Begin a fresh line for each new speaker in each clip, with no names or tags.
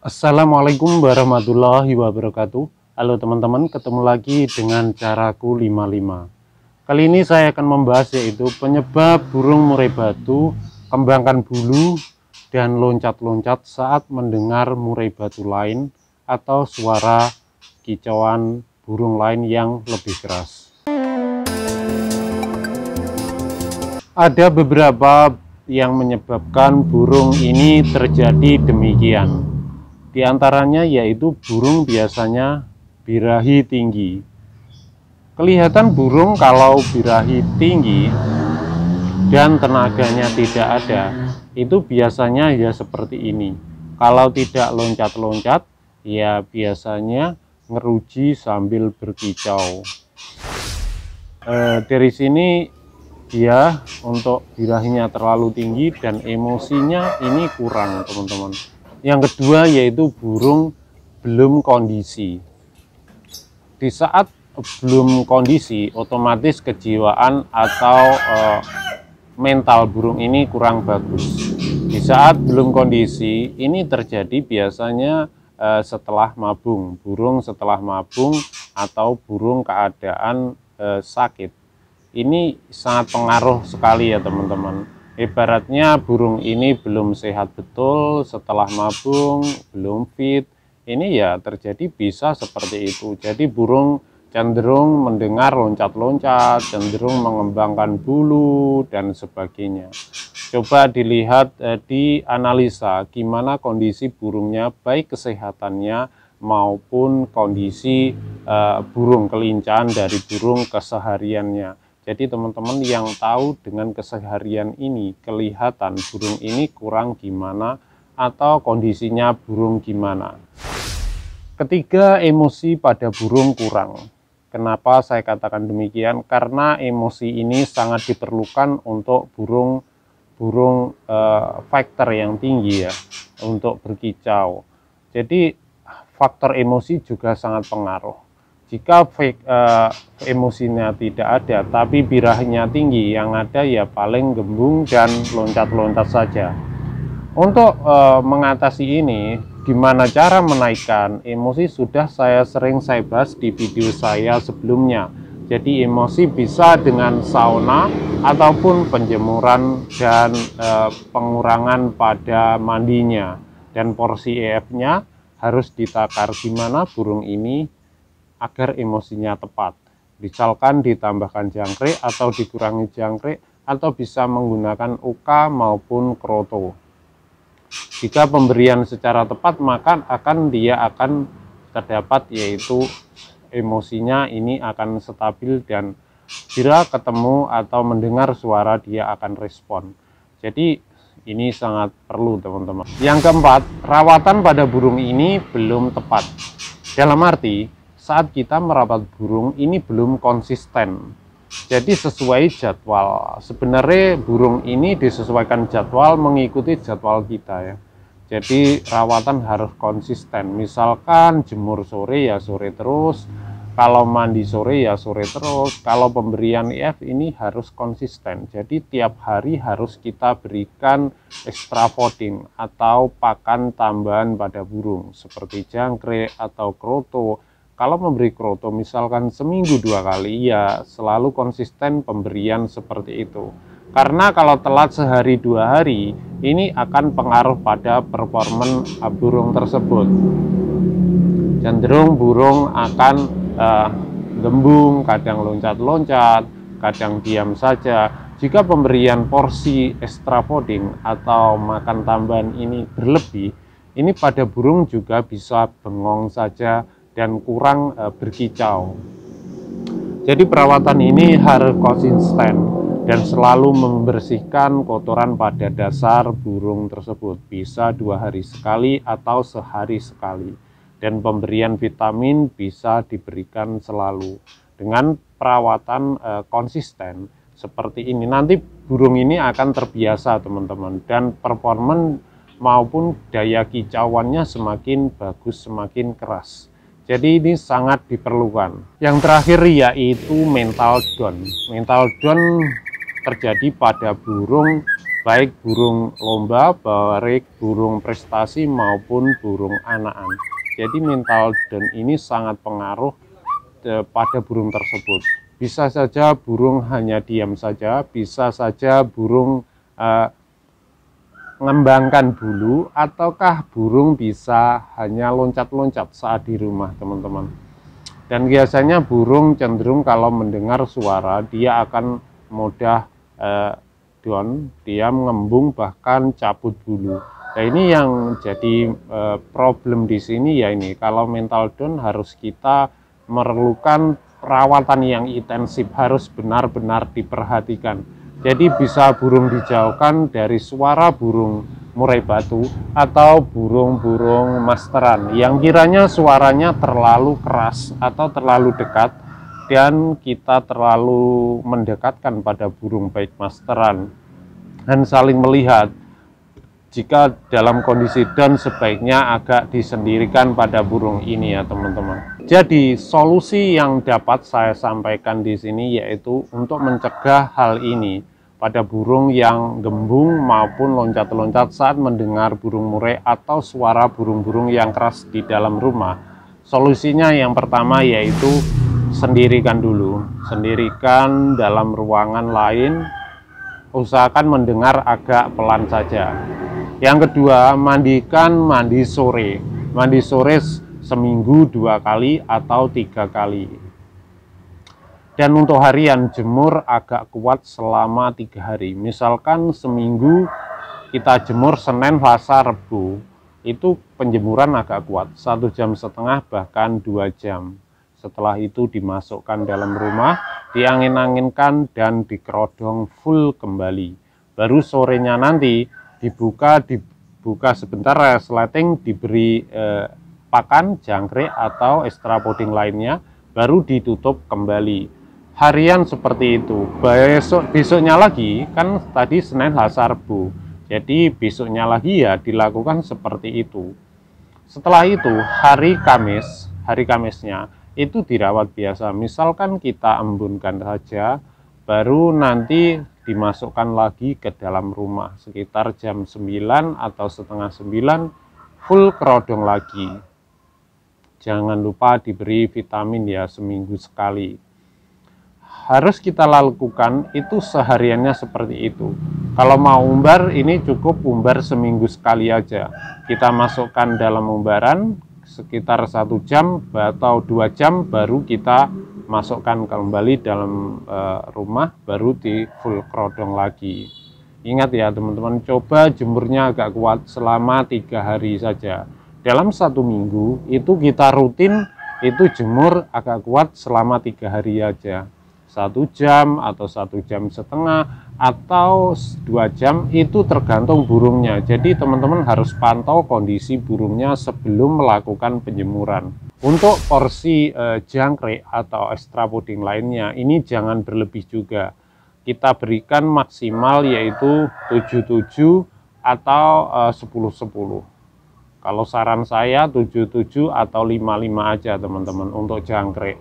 Assalamualaikum warahmatullahi wabarakatuh. Halo teman-teman, ketemu lagi dengan caraku 55. Kali ini saya akan membahas yaitu penyebab burung murai batu kembangkan bulu dan loncat-loncat saat mendengar murai batu lain atau suara kicauan burung lain yang lebih keras. Ada beberapa yang menyebabkan burung ini terjadi demikian. Di antaranya yaitu burung biasanya birahi tinggi. Kelihatan burung kalau birahi tinggi dan tenaganya tidak ada, itu biasanya ya seperti ini. Kalau tidak loncat-loncat, ya biasanya ngeruji sambil berkicau. Dari sini dia untuk birahinya terlalu tinggi dan emosinya ini kurang, teman-teman. Yang kedua yaitu burung belum kondisi. Di saat belum kondisi, otomatis kejiwaan atau mental burung ini kurang bagus. Di saat belum kondisi, ini terjadi biasanya setelah mabung. Burung setelah mabung atau burung keadaan sakit. Ini sangat pengaruh sekali ya teman-teman. Ibaratnya burung ini belum sehat betul setelah mabung, belum fit. Ini ya terjadi bisa seperti itu. Jadi burung cenderung mendengar loncat-loncat, cenderung mengembangkan bulu dan sebagainya. Coba dilihat, dianalisa gimana kondisi burungnya, baik kesehatannya maupun kondisi burung kelincahan dari burung kesehariannya. Jadi teman-teman yang tahu dengan keseharian ini, kelihatan burung ini kurang gimana atau kondisinya burung gimana. Ketiga, emosi pada burung kurang. Kenapa saya katakan demikian? Karena emosi ini sangat diperlukan untuk burung faktor yang tinggi ya, untuk berkicau. Jadi faktor emosi juga sangat pengaruh. Jika emosinya tidak ada, tapi birahinya tinggi, yang ada ya paling gembung dan loncat-loncat saja. Untuk mengatasi ini, gimana cara menaikkan emosi sudah sering saya bahas di video saya sebelumnya. Jadi emosi bisa dengan sauna ataupun penjemuran dan pengurangan pada mandinya. Dan porsi EF-nya harus ditakar gimana burung ini agar emosinya tepat. Misalkan ditambahkan jangkrik atau dikurangi jangkrik atau bisa menggunakan uka maupun kroto. Jika pemberian secara tepat maka dia akan terdapat yaitu emosinya ini akan stabil dan bila ketemu atau mendengar suara dia akan respon. Jadi ini sangat perlu teman-teman. Yang keempat, rawatan pada burung ini belum tepat. Dalam arti saat kita merawat burung ini belum konsisten, jadi sesuai jadwal. Sebenarnya burung ini disesuaikan jadwal mengikuti jadwal kita ya. Jadi rawatan harus konsisten. Misalkan jemur sore ya sore terus, kalau mandi sore ya sore terus, kalau pemberian IF ini harus konsisten. Jadi tiap hari harus kita berikan extra fooding atau pakan tambahan pada burung seperti jangkrik atau kroto. Kalau memberi kroto misalkan seminggu 2 kali, ya selalu konsisten pemberian seperti itu. Karena kalau telat sehari 2 hari, ini akan pengaruh pada performa burung tersebut. Cenderung burung akan gembung, kadang loncat-loncat, kadang diam saja. Jika pemberian porsi extra fooding atau makan tambahan ini berlebih, ini pada burung juga bisa bengong saja dan kurang berkicau. Jadi perawatan ini harus konsisten dan selalu membersihkan kotoran pada dasar burung tersebut, bisa 2 hari sekali atau sehari sekali. Dan pemberian vitamin bisa diberikan selalu dengan perawatan konsisten seperti ini. Nanti burung ini akan terbiasa teman-teman, dan performa maupun daya kicauannya semakin bagus, semakin keras. Jadi ini sangat diperlukan. Yang terakhir yaitu mental down. Mental down terjadi pada burung baik burung lomba, baik burung prestasi maupun burung anakan. Jadi mental down ini sangat pengaruh pada burung tersebut. Bisa saja burung hanya diam saja, bisa saja burung mengembangkan bulu, ataukah burung bisa hanya loncat-loncat saat di rumah, teman-teman. Dan biasanya burung cenderung kalau mendengar suara, dia akan mudah down, dia mengembung bahkan cabut bulu. Nah, ini yang jadi problem di sini ya ini. Kalau mental down harus kita memerlukan perawatan yang intensif, harus benar-benar diperhatikan. Jadi bisa burung dijauhkan dari suara burung murai batu atau burung-burung masteran yang kiranya suaranya terlalu keras atau terlalu dekat dan kita terlalu mendekatkan pada burung baik masteran dan saling melihat. Jika dalam kondisi down sebaiknya agak disendirikan pada burung ini ya teman-teman. Jadi solusi yang dapat saya sampaikan di sini yaitu untuk mencegah hal ini pada burung yang gembung maupun loncat-loncat saat mendengar burung murai atau suara burung-burung yang keras di dalam rumah. Solusinya yang pertama yaitu sendirikan dulu, sendirikan dalam ruangan lain, usahakan mendengar agak pelan saja. Yang kedua, mandi sore. Mandi sore seminggu 2 kali atau 3 kali. Dan untuk harian, jemur agak kuat selama 3 hari. Misalkan seminggu kita jemur Senin, Selasa, Rabu. Itu penjemuran agak kuat, 1,5 jam bahkan 2 jam. Setelah itu dimasukkan dalam rumah, diangin-anginkan dan dikerodong full kembali. Baru sorenya nanti dibuka sebentar, resleting, diberi pakan, jangkrik atau extra pudding lainnya, baru ditutup kembali. Harian seperti itu. Besoknya lagi, kan tadi Senin, Selasa, Rabu. Jadi besoknya lagi ya dilakukan seperti itu. Setelah itu hari Kamisnya itu dirawat biasa. Misalkan kita embunkan saja, baru nanti dimasukkan lagi ke dalam rumah sekitar jam 9 atau setengah 9, full kerodong lagi. Jangan lupa diberi vitamin ya seminggu sekali. Harus kita lakukan itu sehariannya seperti itu. Kalau mau umbar ini cukup umbar seminggu sekali aja. Kita masukkan dalam umbaran sekitar 1 jam atau 2 jam baru kita masukkan kembali dalam rumah, baru di full kerodong lagi. Ingat ya teman-teman, coba jemurnya agak kuat selama 3 hari saja. Dalam 1 minggu itu kita rutin itu jemur agak kuat selama 3 hari aja. 1 jam atau 1,5 jam atau 2 jam itu tergantung burungnya. Jadi teman-teman harus pantau kondisi burungnya sebelum melakukan penjemuran. Untuk porsi jangkrik atau extra pudding lainnya, ini jangan berlebih juga. Kita berikan maksimal yaitu 7-7 atau 10-10. Kalau saran saya 7-7 atau 5-5 aja teman-teman untuk jangkrik.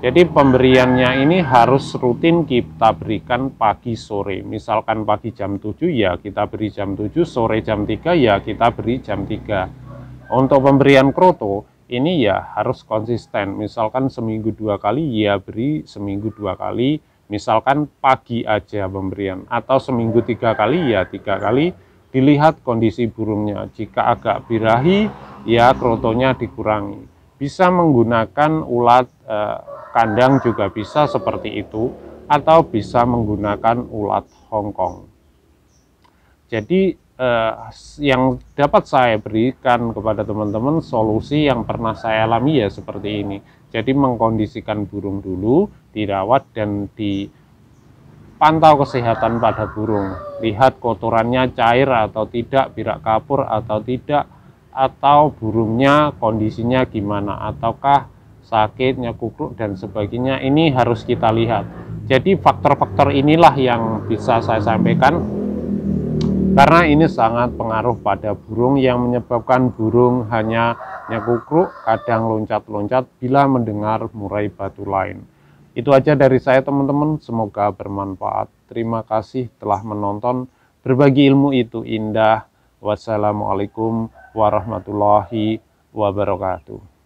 Jadi pemberiannya ini harus rutin kita berikan pagi sore. Misalkan pagi jam 7 ya kita beri jam 7, sore jam 3 ya kita beri jam 3. Untuk pemberian kroto ini ya harus konsisten. Misalkan seminggu 2 kali ya beri seminggu 2 kali. Misalkan pagi aja pemberian, atau seminggu 3 kali ya 3 kali. Dilihat kondisi burungnya. Jika agak birahi ya krotonya dikurangi. Bisa menggunakan ulat kandang juga bisa seperti itu, atau bisa menggunakan ulat Hongkong. Jadi yang dapat saya berikan kepada teman-teman solusi yang pernah saya alami ya seperti ini. Jadi mengkondisikan burung dulu, dirawat dan dipantau kesehatan pada burung. Lihat kotorannya cair atau tidak, birak kapur atau tidak, atau burungnya kondisinya gimana, ataukah sakit, nyekukruk dan sebagainya. Ini harus kita lihat. Jadi faktor-faktor inilah yang bisa saya sampaikan, karena ini sangat pengaruh pada burung, yang menyebabkan burung hanya nyekukruk, kadang loncat-loncat bila mendengar murai batu lain. Itu aja dari saya teman-teman, semoga bermanfaat. Terima kasih telah menonton. Berbagi ilmu itu indah. Wassalamualaikum warahmatullahi wabarakatuh.